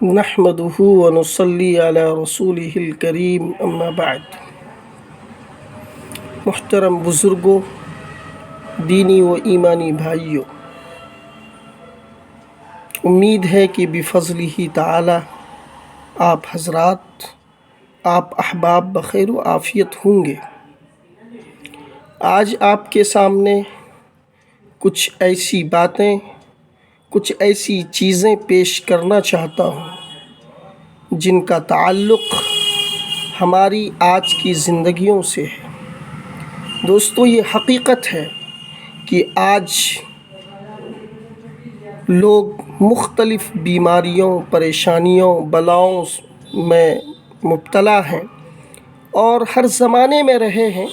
نحمده ونصلي على رسوله الکریم اما بعد۔ محترم بزرگوں، دینی و ایمانی بھائیوں، امید ہے کہ بفضلہ تعالی آپ حضرات، آپ احباب بخیر و عافیت ہوں گے۔ آج آپ کے سامنے کچھ ایسی باتیں، کچھ ایسی چیزیں پیش کرنا چاہتا ہوں جن کا تعلق ہماری آج کی زندگیوں سے ہے۔ دوستو، یہ حقیقت ہے کہ آج لوگ مختلف بیماریوں، پریشانیوں، بلاؤں میں مبتلا ہیں اور ہر زمانے میں رہے ہیں،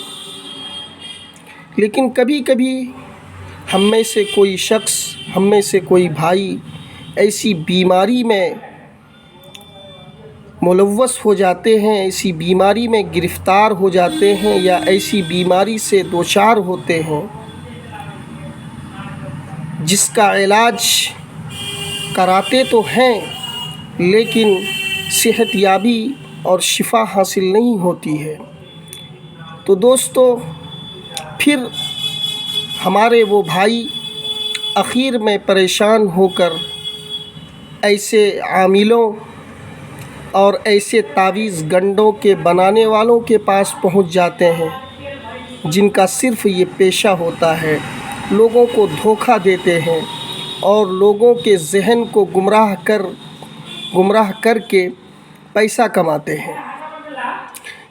لیکن کبھی کبھی ہم میں سے کوئی شخص، ہم میں سے کوئی بھائی ایسی بیماری میں ملوث ہو جاتے ہیں، ایسی بیماری میں گرفتار ہو جاتے ہیں یا ایسی بیماری سے دوچار ہوتے ہیں جس کا علاج کراتے تو ہیں لیکن صحت یابی اور شفا حاصل نہیں ہوتی ہے۔ تو دوستو، پھر ہمارے وہ بھائی اخیر میں پریشان ہو کر ایسے عاملوں اور ایسے تعویذ گنڈوں کے بنانے والوں کے پاس پہنچ جاتے ہیں جن کا صرف یہ پیشہ ہوتا ہے، لوگوں کو دھوکہ دیتے ہیں اور لوگوں کے ذہن کو گمراہ کر کے پیسہ کماتے ہیں۔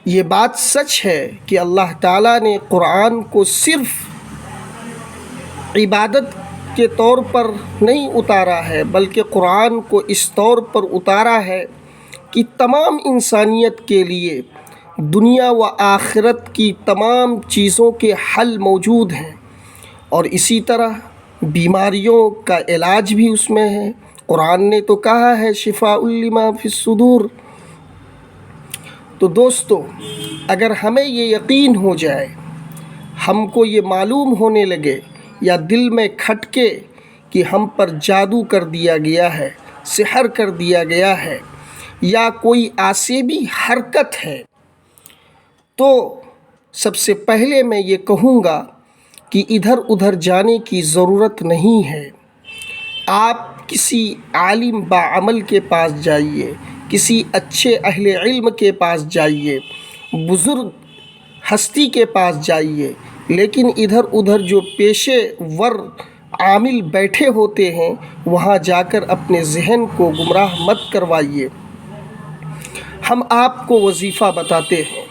یہ بات سچ ہے کہ اللہ تعالیٰ نے قرآن کو صرف عبادت کے طور پر نہیں اتارا ہے، بلکہ قرآن کو اس طور پر اتارا ہے کہ تمام انسانیت کے لیے دنیا و آخرت کی تمام چیزوں کے حل موجود ہیں، اور اسی طرح بیماریوں کا علاج بھی اس میں ہے۔ قرآن نے تو کہا ہے شفاء لما فی الصدور۔ تو دوستو، اگر ہمیں یہ یقین ہو جائے، ہم کو یہ معلوم ہونے لگے یا دل میں کھٹکے کہ ہم پر جادو کر دیا گیا ہے، سحر کر دیا گیا ہے یا کوئی آسیبی حرکت ہے، تو سب سے پہلے میں یہ کہوں گا کہ ادھر ادھر جانے کی ضرورت نہیں ہے۔ آپ کسی عالم باعمل کے پاس جائیے، کسی اچھے اہل علم کے پاس جائیے، بزرگ ہستی کے پاس جائیے، لیکن ادھر ادھر جو پیشے ور عامل بیٹھے ہوتے ہیں وہاں جا کر اپنے ذہن کو گمراہ مت کروائیے۔ ہم آپ کو وظیفہ بتاتے ہیں،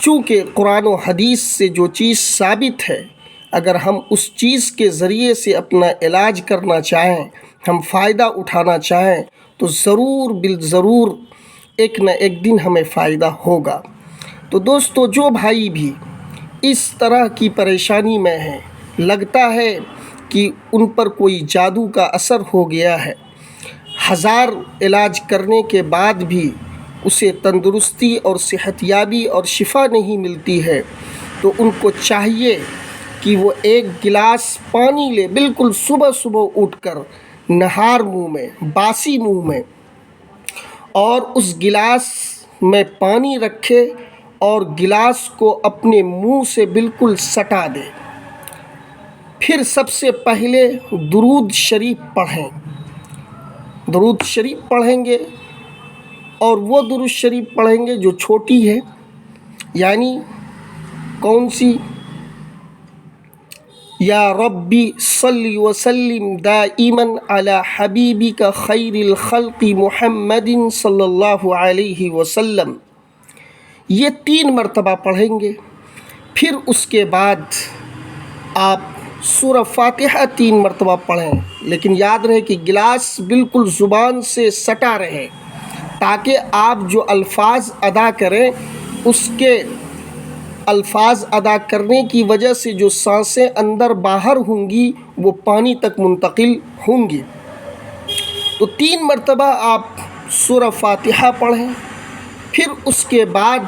چونکہ قرآن و حدیث سے جو چیز ثابت ہے، اگر ہم اس چیز کے ذریعے سے اپنا علاج کرنا چاہیں، ہم فائدہ اٹھانا چاہیں، تو ضرور بالضرور ایک نہ ایک دن ہمیں فائدہ ہوگا۔ تو دوستو، جو بھائی بھی اس طرح کی پریشانی میں ہیں، لگتا ہے کہ ان پر کوئی جادو کا اثر ہو گیا ہے، ہزار علاج کرنے کے بعد بھی اسے تندرستی اور صحت یابی اور شفا نہیں ملتی ہے، تو ان کو چاہیے کہ وہ ایک گلاس پانی لے، بالکل صبح صبح اٹھ کر نہار منہ میں، باسی منہ میں، اور اس گلاس میں پانی رکھے اور گلاس کو اپنے منہ سے بالکل سٹا دے۔ پھر سب سے پہلے درود شریف پڑھیں۔ درود شریف پڑھیں گے، اور وہ درود شریف پڑھیں گے جو چھوٹی ہے، یعنی کون سی؟ یا ربی صلی وسلم دائما علی حبیبک خیر الخلق محمد صلی اللہ علیہ وسلم، یہ 3 مرتبہ پڑھیں گے۔ پھر اس کے بعد آپ سورہ فاتحہ 3 مرتبہ پڑھیں، لیکن یاد رہے کہ گلاس بالکل زبان سے سٹا رہے، تاکہ آپ جو الفاظ ادا کریں اس کے الفاظ ادا کرنے کی وجہ سے جو سانسیں اندر باہر ہوں گی وہ پانی تک منتقل ہوں گی۔ تو 3 مرتبہ آپ سورہ فاتحہ پڑھیں، پھر اس کے بعد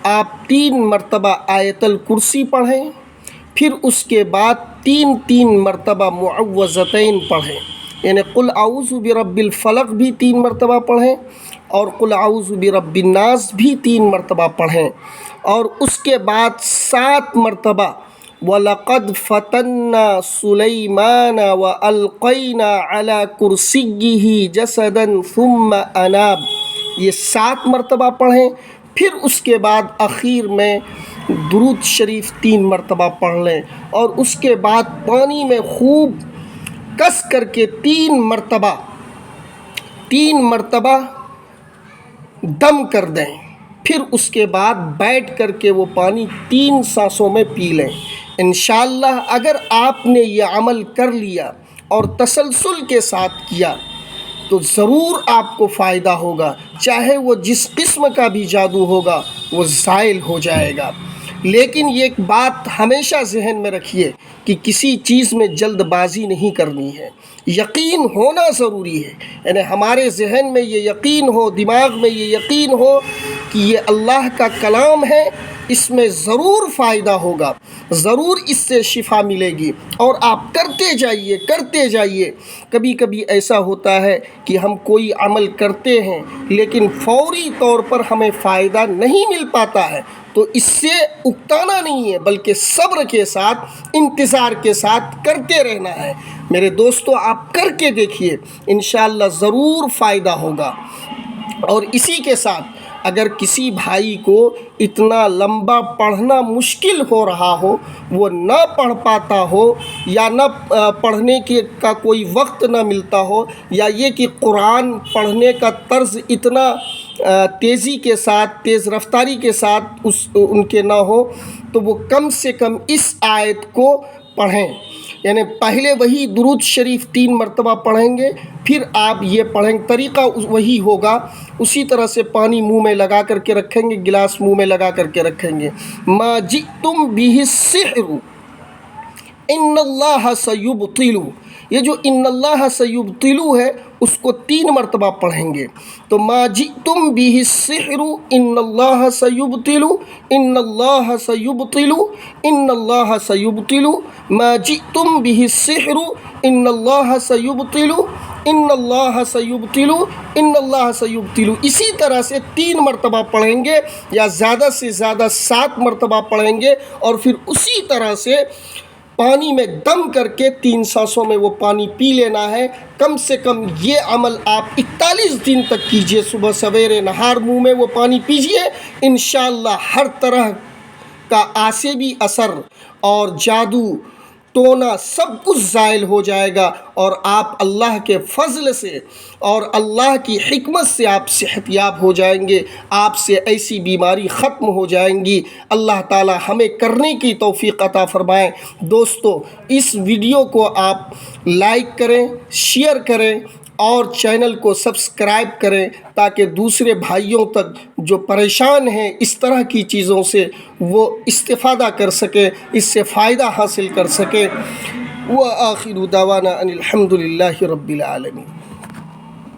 آپ 3 مرتبہ آیت الکرسی پڑھیں، پھر اس کے بعد 3 مرتبہ معوذتین پڑھیں۔ یعنی قل اعوذ برب الفلق بھی 3 مرتبہ پڑھیں اور قل اعوذ برب الناس بھی 3 مرتبہ پڑھیں، اور اس کے بعد 7 مرتبہ وَلَقَدْ فَتَنَّا سُلَيْمَانَ وَأَلْقَيْنَا عَلَى كُرْسِيِّهِ جَسَدًا ثُمَّ أَنَابَ، یہ 7 مرتبہ پڑھیں۔ پھر اس کے بعد اخیر میں درود شریف 3 مرتبہ پڑھ لیں، اور اس کے بعد پانی میں خوب کس کر کے 3 مرتبہ دم کر دیں۔ پھر اس کے بعد بیٹھ کر کے وہ پانی 3 سانسوں میں پی لیں۔ انشاءاللہ اگر آپ نے یہ عمل کر لیا اور تسلسل کے ساتھ کیا تو ضرور آپ کو فائدہ ہوگا، چاہے وہ جس قسم کا بھی جادو ہوگا وہ زائل ہو جائے گا۔ لیکن یہ ایک بات ہمیشہ ذہن میں رکھیے کہ کسی چیز میں جلد بازی نہیں کرنی ہے، یقین ہونا ضروری ہے، یعنی ہمارے ذہن میں یہ یقین ہو، دماغ میں یہ یقین ہو کہ یہ اللہ کا کلام ہے، اس میں ضرور فائدہ ہوگا، ضرور اس سے شفا ملے گی، اور آپ کرتے جائیے۔ کبھی کبھی ایسا ہوتا ہے کہ ہم کوئی عمل کرتے ہیں لیکن فوری طور پر ہمیں فائدہ نہیں مل پاتا ہے، تو اس سے اکتانا نہیں ہے بلکہ صبر کے ساتھ، انتظار کے ساتھ کرتے رہنا ہے۔ میرے دوستو، آپ کر کے دیکھیے، انشاءاللہ ضرور فائدہ ہوگا۔ اور اسی کے ساتھ اگر کسی بھائی کو اتنا لمبا پڑھنا مشکل ہو رہا ہو، وہ نہ پڑھ پاتا ہو، یا نہ پڑھنے کا کوئی وقت نہ ملتا ہو، یا یہ کہ قرآن پڑھنے کا طرز اتنا تیزی کے ساتھ، تیز رفتاری کے ساتھ ان کے نہ ہو، تو وہ کم سے کم اس آیت کو پڑھیں۔ یعنی پہلے وہی درود شریف 3 مرتبہ پڑھیں گے، پھر آپ یہ پڑھیں، طریقہ وہی ہوگا، اسی طرح سے پانی منہ میں لگا کر کے رکھیں گے، گلاس منہ میں لگا کر کے رکھیں گے۔ ما جئتم بہ السحر ان اللہ سیبطل، یہ جو ان اللہ سیبطل ہے اس کو 3 مرتبہ پڑھیں گے۔ تو ما جئتم بہ السحر ان اللہ سیبطل، ان اللہ سیبطل، ان اللہ سیبطل، ما جئتم بہ السحر ان اللہ سیبطل، ان اللہ سیبطل، ان اللہ سیبطل، اسی طرح سے 3 مرتبہ پڑھیں گے، یا زیادہ سے زیادہ 7 مرتبہ پڑھیں گے، اور پھر اسی طرح سے پانی میں دم کر کے 3 سانسوں میں وہ پانی پی لینا ہے۔ کم سے کم یہ عمل آپ 41 دن تک کیجئے، صبح سویرے نہار منہ میں وہ پانی پیجئے، انشاءاللہ ہر طرح کا عصبی اثر اور جادو ٹونا سب کچھ زائل ہو جائے گا، اور آپ اللہ کے فضل سے اور اللہ کی حکمت سے آپ صحت یاب ہو جائیں گے، آپ سے ایسی بیماری ختم ہو جائیں گی۔ اللہ تعالی ہمیں کرنے کی توفیق عطا فرمائے۔ دوستو، اس ویڈیو کو آپ لائک کریں، شیئر کریں، اور چینل کو سبسکرائب کریں تاکہ دوسرے بھائیوں تک جو پریشان ہیں اس طرح کی چیزوں سے، وہ استفادہ کر سکیں، اس سے فائدہ حاصل کر سکیں۔ وآخر دعوانا ان الحمد للہ رب العالمین۔